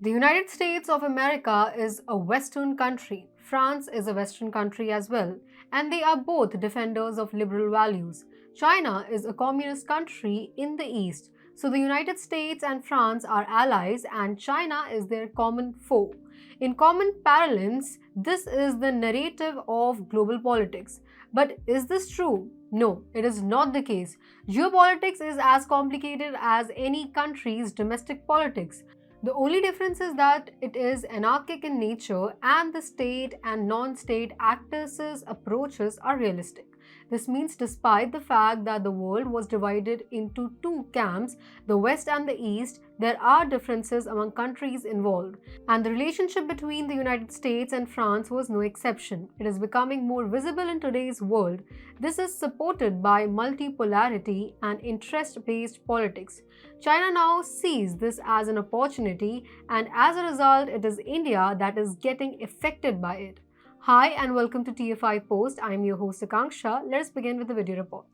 The United States of America is a Western country. France is a Western country as well, and they are both defenders of liberal values. China is a communist country in the East, so the United States and France are allies, and China is their common foe. In common parlance, this is the narrative of global politics. But is this true? No, it is not the case. Geopolitics is as complicated as any country's domestic politics. The only difference is that it is anarchic in nature and the state and non-state actors' approaches are realistic. This means despite the fact that the world was divided into two camps, the West and the East, there are differences among countries involved. And the relationship between the United States and France was no exception. It is becoming more visible in today's world. This is supported by multipolarity and interest-based politics. China now sees this as an opportunity, and as a result, it is India that is getting affected by it. Hi and welcome to TFIPost. I am your host Akanksha. Let us begin with the video report.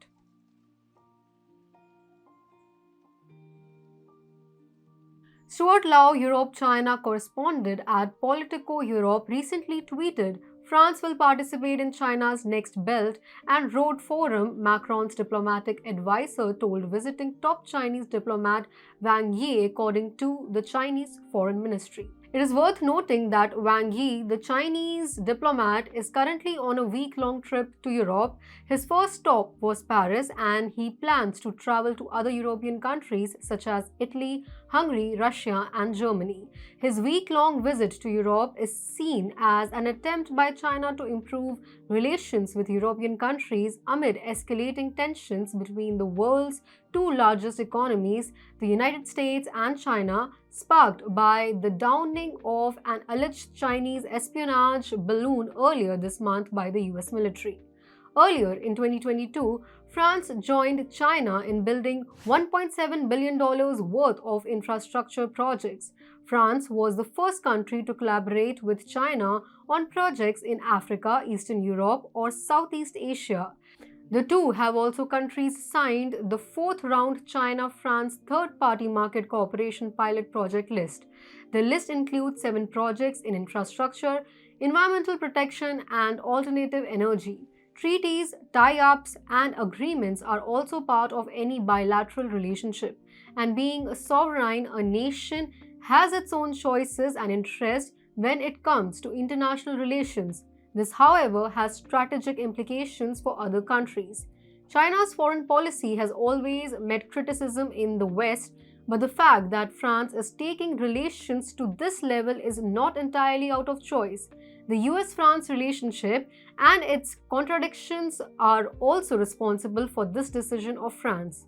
Stuart Lau, Europe-China correspondent at Politico Europe, recently tweeted, France will participate in China's next Belt and Road Forum, Macron's diplomatic advisor told visiting top Chinese diplomat Wang Yi, according to the Chinese Foreign Ministry. It is worth noting that Wang Yi, the Chinese diplomat, is currently on a week-long trip to Europe. His first stop was Paris, and he plans to travel to other European countries such as Italy, Hungary, Russia, and Germany. His week-long visit to Europe is seen as an attempt by China to improve relations with European countries amid escalating tensions between the world's two largest economies, the United States and China, sparked by the downing of an alleged Chinese espionage balloon earlier this month by the US military. Earlier in 2022, France joined China in building $1.7 billion worth of infrastructure projects. France was the first country to collaborate with China on projects in Africa, Eastern Europe, or Southeast Asia. The two have also countries signed the fourth round China-France third-party market cooperation pilot project list. The list includes 7 projects in infrastructure, environmental protection, and alternative energy. Treaties, tie-ups, and agreements are also part of any bilateral relationship. And being a sovereign, a nation has its own choices and interests when it comes to international relations. This, however, has strategic implications for other countries. China's foreign policy has always met criticism in the West, but the fact that France is taking relations to this level is not entirely out of choice. The US-France relationship and its contradictions are also responsible for this decision of France.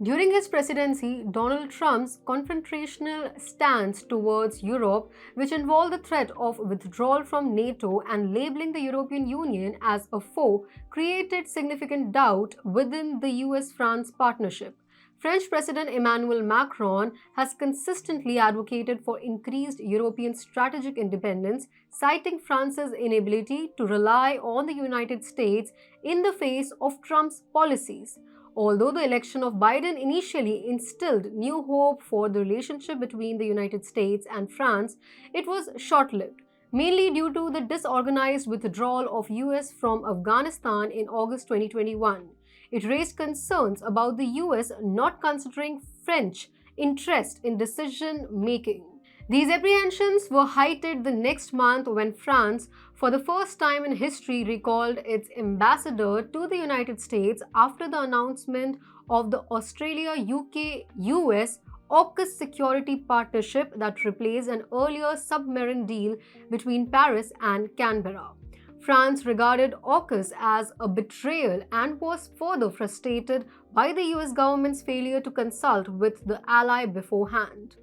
During his presidency, Donald Trump's confrontational stance towards Europe, which involved the threat of withdrawal from NATO and labeling the European Union as a foe, created significant doubt within the US-France partnership. French President Emmanuel Macron has consistently advocated for increased European strategic independence, citing France's inability to rely on the United States in the face of Trump's policies. Although the election of Biden initially instilled new hope for the relationship between the United States and France, it was short-lived, mainly due to the disorganized withdrawal of US from Afghanistan in August 2021. It raised concerns about the US not considering French interest in decision-making. These apprehensions were heightened the next month when France, for the first time in history, recalled its ambassador to the United States after the announcement of the Australia-UK-US AUKUS security partnership that replaced an earlier submarine deal between Paris and Canberra. France regarded AUKUS as a betrayal and was further frustrated by the US government's failure to consult with the ally beforehand.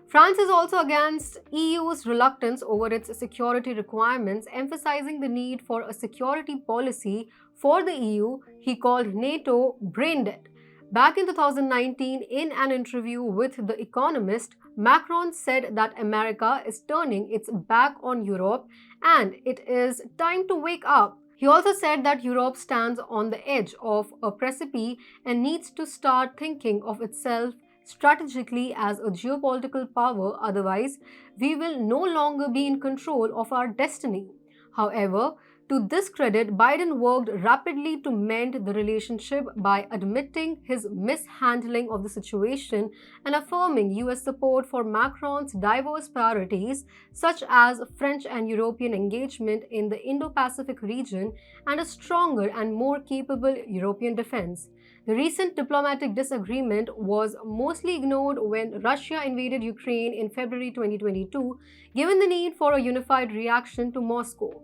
France is also against EU's reluctance over its security requirements, emphasizing the need for a security policy for the EU he called NATO brain dead. Back in 2019, in an interview with The Economist, Macron said that America is turning its back on Europe and it is time to wake up. He also said that Europe stands on the edge of a precipice and needs to start thinking of itself strategically as a geopolitical power, otherwise, we will no longer be in control of our destiny. However, to this credit, Biden worked rapidly to mend the relationship by admitting his mishandling of the situation and affirming US support for Macron's diverse priorities, such as French and European engagement in the Indo Pacific region and a stronger and more capable European defense. The recent diplomatic disagreement was mostly ignored when Russia invaded Ukraine in February 2022, given the need for a unified reaction to Moscow.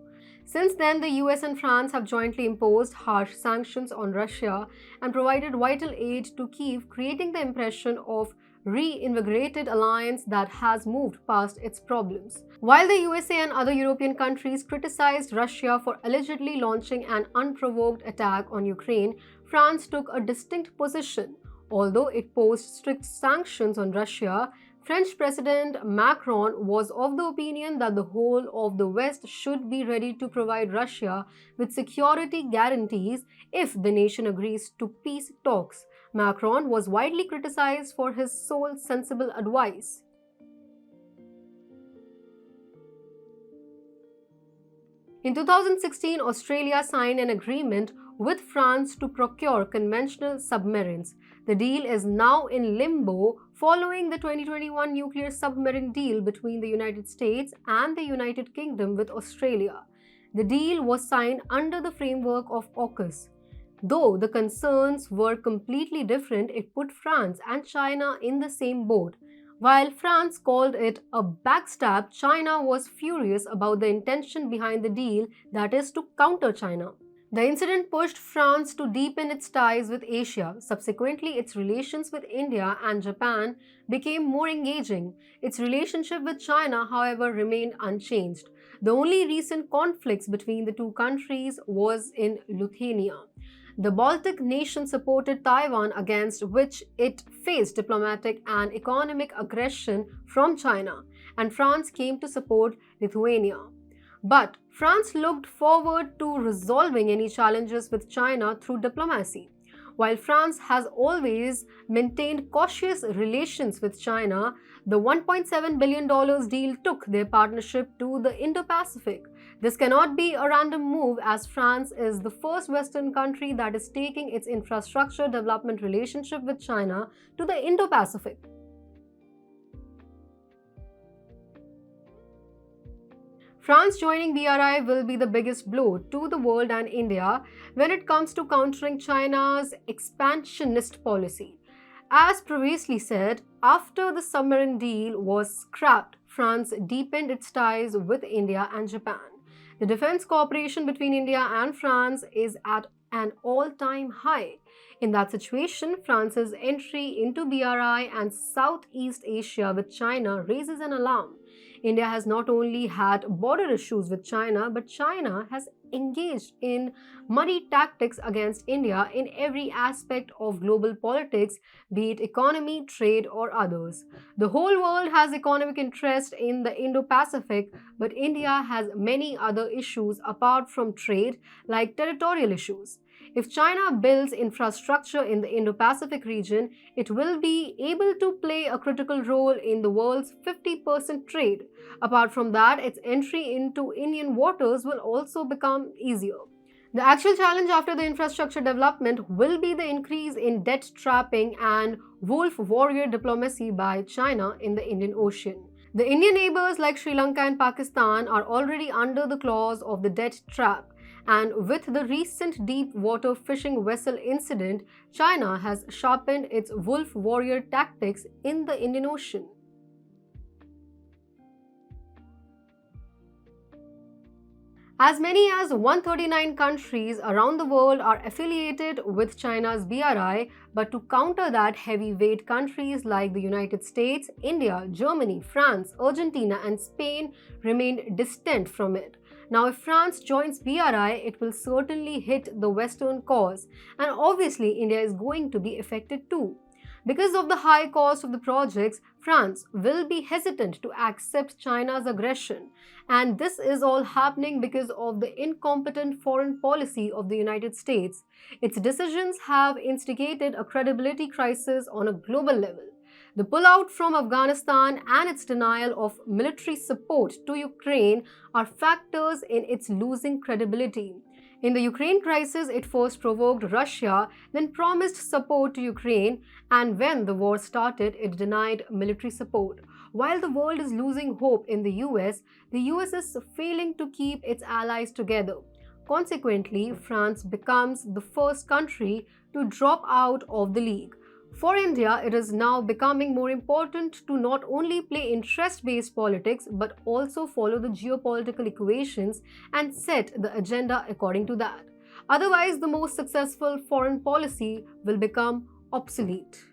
Since then, the US and France have jointly imposed harsh sanctions on Russia and provided vital aid to Kyiv, creating the impression of reinvigorated alliance that has moved past its problems. While the USA and other European countries criticized Russia for allegedly launching an unprovoked attack on Ukraine, France took a distinct position. Although it posed strict sanctions on Russia, French President Macron was of the opinion that the whole of the West should be ready to provide Russia with security guarantees if the nation agrees to peace talks. Macron was widely criticized for his sole sensible advice. In 2016, Australia signed an agreement with France to procure conventional submarines. The deal is now in limbo following the 2021 nuclear submarine deal between the United States and the United Kingdom with Australia. The deal was signed under the framework of AUKUS. Though the concerns were completely different, it put France and China in the same boat. While France called it a backstab, China was furious about the intention behind the deal, that is, to counter China. The incident pushed France to deepen its ties with Asia. Subsequently, its relations with India and Japan became more engaging. Its relationship with China, however, remained unchanged. The only recent conflicts between the two countries was in Lithuania. The Baltic nation supported Taiwan, against which it faced diplomatic and economic aggression from China, and France came to support Lithuania. But France looked forward to resolving any challenges with China through diplomacy. While France has always maintained cautious relations with China, the $1.7 billion deal took their partnership to the Indo-Pacific. This cannot be a random move, as France is the first Western country that is taking its infrastructure development relationship with China to the Indo-Pacific. France joining BRI will be the biggest blow to the world and India when it comes to countering China's expansionist policy. As previously said, after the submarine deal was scrapped, France deepened its ties with India and Japan. The defense cooperation between India and France is at an all-time high. In that situation, France's entry into BRI and Southeast Asia with China raises an alarm. India has not only had border issues with China, but China has engaged in muddy tactics against India in every aspect of global politics, be it economy, trade, or others. The whole world has economic interest in the Indo-Pacific, but India has many other issues apart from trade, like territorial issues. If China builds infrastructure in the Indo-Pacific region, it will be able to play a critical role in the world's 50% trade. Apart from that, its entry into Indian waters will also become easier. The actual challenge after the infrastructure development will be the increase in debt trapping and wolf warrior diplomacy by China in the Indian Ocean. The Indian neighbors like Sri Lanka and Pakistan are already under the claws of the debt trap. And with the recent deep water fishing vessel incident, China has sharpened its wolf warrior tactics in the Indian Ocean. As many as 139 countries around the world are affiliated with China's BRI, but to counter that, heavyweight countries like the United States, India, Germany, France, Argentina, and Spain remained distant from it. Now, if France joins BRI, it will certainly hit the Western cause, and obviously India is going to be affected too. Because of the high cost of the projects, France will be hesitant to accept China's aggression. And this is all happening because of the incompetent foreign policy of the United States. Its decisions have instigated a credibility crisis on a global level. The pullout from Afghanistan and its denial of military support to Ukraine are factors in its losing credibility. In the Ukraine crisis, it first provoked Russia, then promised support to Ukraine, and when the war started, it denied military support. While the world is losing hope in the US is failing to keep its allies together. Consequently, France becomes the first country to drop out of the league. For India, it is now becoming more important to not only play interest based politics but also follow the geopolitical equations and set the agenda according to that. Otherwise, the most successful foreign policy will become obsolete.